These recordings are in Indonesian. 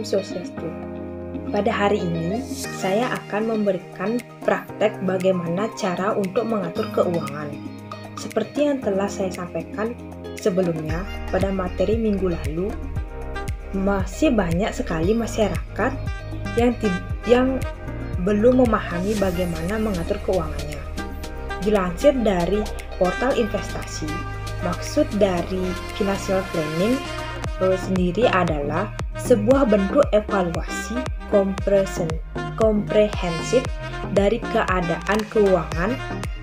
Om Swastiastu. Pada hari ini, saya akan memberikan praktek bagaimana cara untuk mengatur keuangan. Seperti yang telah saya sampaikan sebelumnya pada materi minggu lalu, masih banyak sekali masyarakat yang belum memahami bagaimana mengatur keuangannya. Dilansir dari portal investasi, maksud dari financial planning sendiri adalah sebuah bentuk evaluasi komprehensif dari keadaan keuangan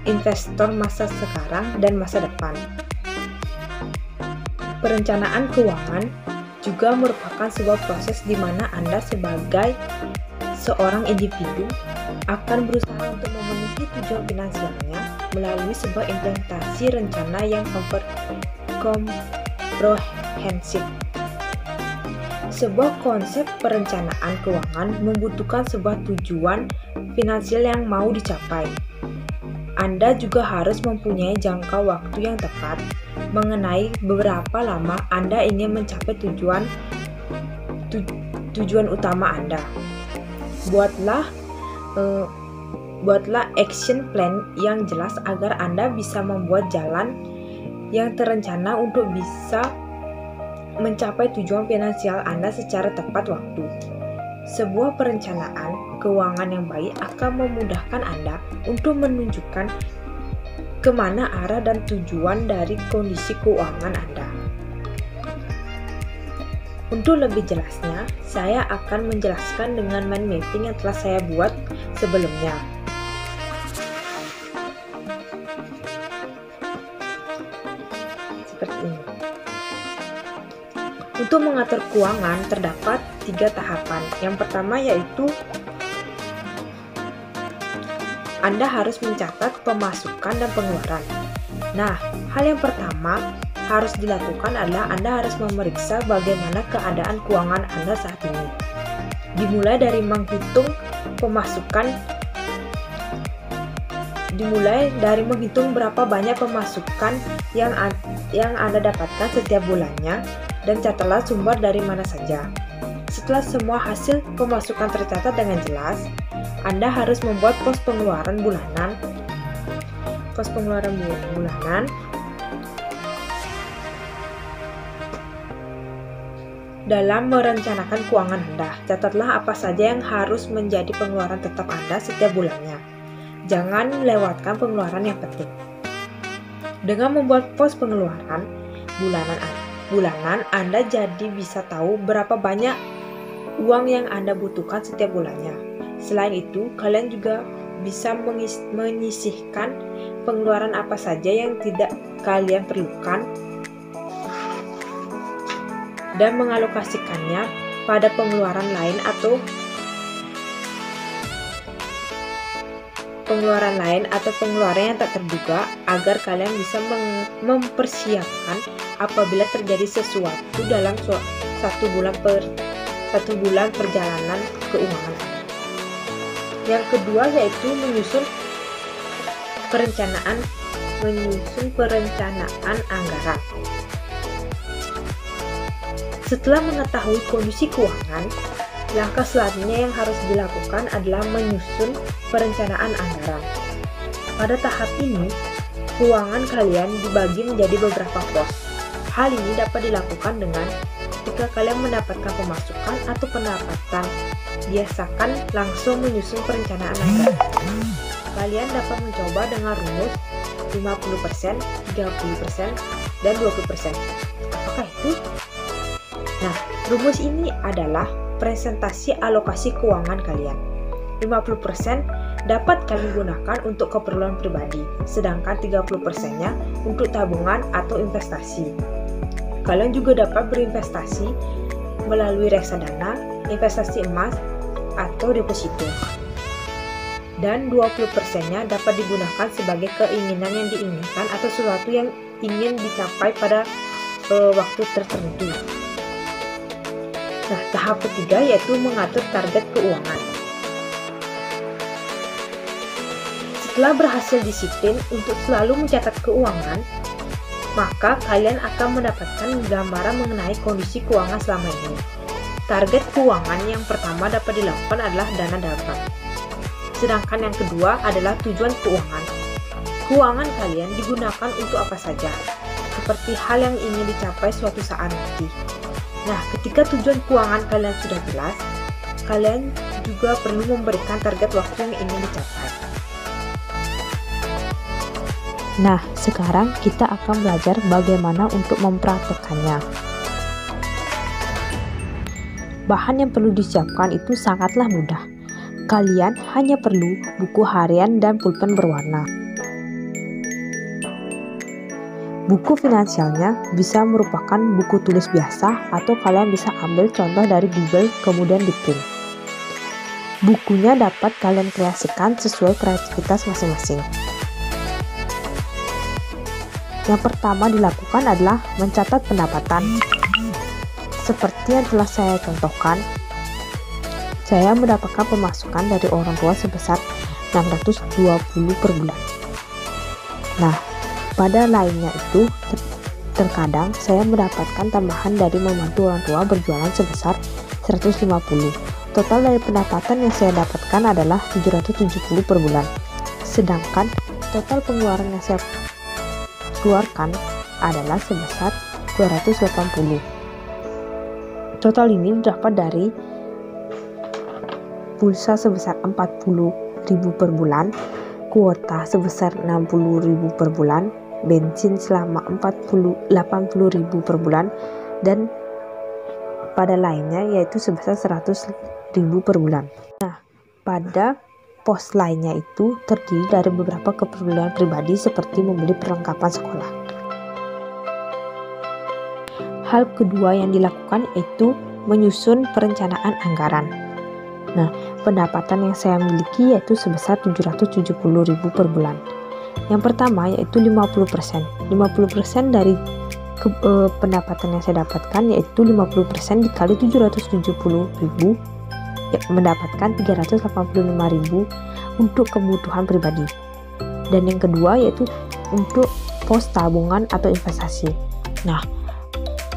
investor masa sekarang dan masa depan. Perencanaan keuangan juga merupakan sebuah proses di mana Anda sebagai seorang individu akan berusaha untuk memenuhi tujuan finansialnya melalui sebuah implementasi rencana yang komprehensif. Sebuah konsep perencanaan keuangan membutuhkan sebuah tujuan finansial yang mau dicapai. Anda juga harus mempunyai jangka waktu yang tepat mengenai beberapa lama Anda ingin mencapai tujuan utama Anda. Buatlah action plan yang jelas agar Anda bisa membuat jalan yang terencana untuk bisa mencapai tujuan finansial Anda secara tepat waktu. Sebuah perencanaan keuangan yang baik akan memudahkan Anda untuk menunjukkan kemana arah dan tujuan dari kondisi keuangan Anda. Untuk lebih jelasnya, saya akan menjelaskan dengan mind mapping yang telah saya buat sebelumnya. Seperti ini. Untuk mengatur keuangan terdapat 3 tahapan. Yang pertama yaitu Anda harus mencatat pemasukan dan pengeluaran. Nah, hal yang pertama harus dilakukan adalah Anda harus memeriksa bagaimana keadaan keuangan Anda saat ini. Dimulai dari menghitung berapa banyak pemasukan yang Anda dapatkan setiap bulannya dan catatlah sumber dari mana saja. Setelah semua hasil pemasukan tercatat dengan jelas, Anda harus membuat pos pengeluaran bulanan. Dalam merencanakan keuangan Anda, catatlah apa saja yang harus menjadi pengeluaran tetap Anda setiap bulannya. Jangan lewatkan pengeluaran yang penting. Dengan membuat pos pengeluaran bulanan, Anda jadi bisa tahu berapa banyak uang yang Anda butuhkan setiap bulannya. Selain itu, kalian juga bisa menyisihkan pengeluaran apa saja yang tidak kalian perlukan dan mengalokasikannya pada pengeluaran lain atau pengeluaran yang tak terduga agar kalian bisa mempersiapkan apabila terjadi sesuatu dalam satu bulan perjalanan keuangan. Yang kedua yaitu menyusun perencanaan anggaran. Setelah mengetahui kondisi keuangan, langkah selanjutnya yang harus dilakukan adalah menyusun perencanaan anggaran. Pada tahap ini, keuangan kalian dibagi menjadi beberapa pos. Hal ini dapat dilakukan dengan ketika kalian mendapatkan pemasukan atau pendapatan. Biasakan langsung menyusun perencanaan anggaran. Kalian dapat mencoba dengan rumus 50%, 30%, dan 20%. Apakah itu? Nah, rumus ini adalah presentasi alokasi keuangan kalian. 50% dapat kalian gunakan untuk keperluan pribadi, sedangkan 30%-nya untuk tabungan atau investasi. Kalian juga dapat berinvestasi melalui reksadana, investasi emas, atau deposito. Dan 20%-nya dapat digunakan sebagai keinginan yang diinginkan atau sesuatu yang ingin dicapai pada waktu tertentu. Nah, tahap ketiga yaitu mengatur target keuangan. Setelah berhasil disiplin untuk selalu mencatat keuangan, maka kalian akan mendapatkan gambaran mengenai kondisi keuangan selama ini. target keuangan yang pertama dapat dilakukan adalah dana darurat. Sedangkan yang kedua adalah tujuan keuangan. Keuangan kalian digunakan untuk apa saja, seperti hal yang ingin dicapai suatu saat nanti. Nah, ketika tujuan keuangan kalian sudah jelas, kalian juga perlu memberikan target waktu yang ingin dicapai. Nah, sekarang kita akan belajar bagaimana untuk mempraktekannya. Bahan yang perlu disiapkan itu sangatlah mudah. Kalian hanya perlu buku harian dan pulpen berwarna. Buku finansialnya bisa merupakan buku tulis biasa atau kalian bisa ambil contoh dari Google kemudian diprint. Bukunya dapat kalian kreasikan sesuai kreativitas masing-masing. Yang pertama dilakukan adalah mencatat pendapatan. Seperti yang telah saya contohkan, saya mendapatkan pemasukan dari orang tua sebesar 620 per bulan. Nah, pada lainnya itu, terkadang saya mendapatkan tambahan dari membantu orang tua berjualan sebesar 150. Total dari pendapatan yang saya dapatkan adalah 770 per bulan. Sedangkan total pengeluaran yang saya keluarkan adalah sebesar 280. Total ini dapat dari pulsa sebesar 40.000 per bulan, kuota sebesar 60.000 per bulan, bensin selama 80.000 per bulan, dan pada lainnya yaitu sebesar 100.000 per bulan. Nah, pada pos lainnya itu terdiri dari beberapa keperluan pribadi seperti membeli perlengkapan sekolah. Hal kedua yang dilakukan yaitu menyusun perencanaan anggaran. Nah, pendapatan yang saya miliki yaitu sebesar 770.000 per bulan. Yang pertama yaitu 50%. 50% dari pendapatan yang saya dapatkan yaitu 50% dikali 770.000 mendapatkan 385.000 untuk kebutuhan pribadi. Dan yang kedua yaitu untuk pos tabungan atau investasi. Nah,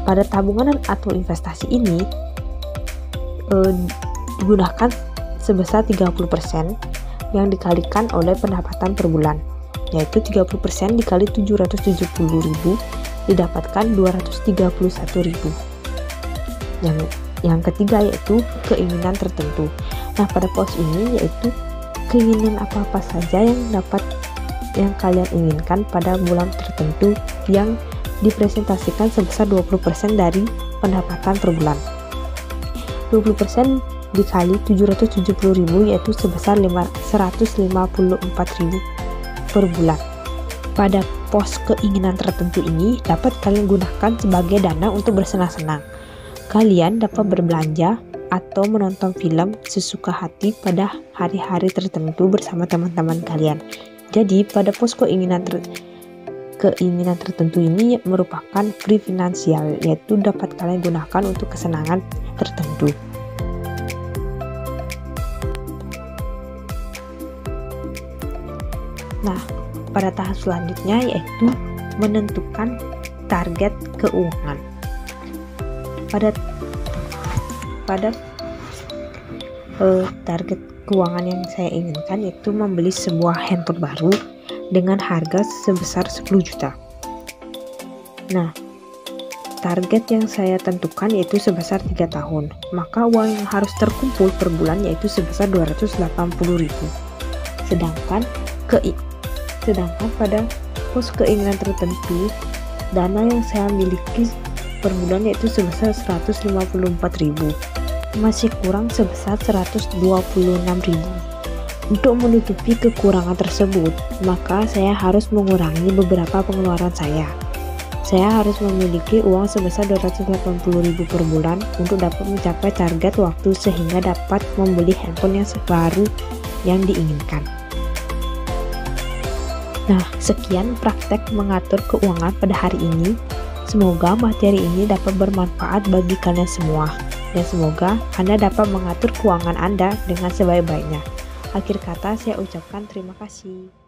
pada tabungan atau investasi ini digunakan sebesar 30% yang dikalikan oleh pendapatan per bulan, yaitu 30% dikali 770.000 didapatkan 231.000. Yang ketiga yaitu keinginan tertentu. Nah, pada pos ini yaitu keinginan apa-apa saja yang kalian inginkan pada bulan tertentu yang dipresentasikan sebesar 20% dari pendapatan per bulan. 20% dikali 770.000 yaitu sebesar 154.000 per bulan. Pada pos keinginan tertentu ini dapat kalian gunakan sebagai dana untuk bersenang-senang. Kalian dapat berbelanja atau menonton film sesuka hati pada hari-hari tertentu bersama teman-teman kalian. Jadi pada pos keinginan tertentu ini merupakan free finansial, yaitu dapat kalian gunakan untuk kesenangan tertentu. Nah, pada tahap selanjutnya yaitu menentukan target keuangan. Pada target keuangan yang saya inginkan yaitu membeli sebuah handphone baru dengan harga sebesar 10 juta. Nah, target yang saya tentukan yaitu sebesar 3 tahun. Maka uang yang harus terkumpul per bulan yaitu sebesar 280.000. Sedangkan pada pos keinginan tertentu, dana yang saya miliki per bulan yaitu sebesar 154.000. Masih kurang sebesar 126.000. Untuk menutupi kekurangan tersebut, maka saya harus mengurangi beberapa pengeluaran saya. Saya harus memiliki uang sebesar 280.000 per bulan untuk dapat mencapai target waktu sehingga dapat membeli handphone yang baru yang diinginkan. Nah, sekian praktek mengatur keuangan pada hari ini. Semoga materi ini dapat bermanfaat bagi kalian semua, dan semoga Anda dapat mengatur keuangan Anda dengan sebaik-baiknya. Akhir kata, saya ucapkan terima kasih.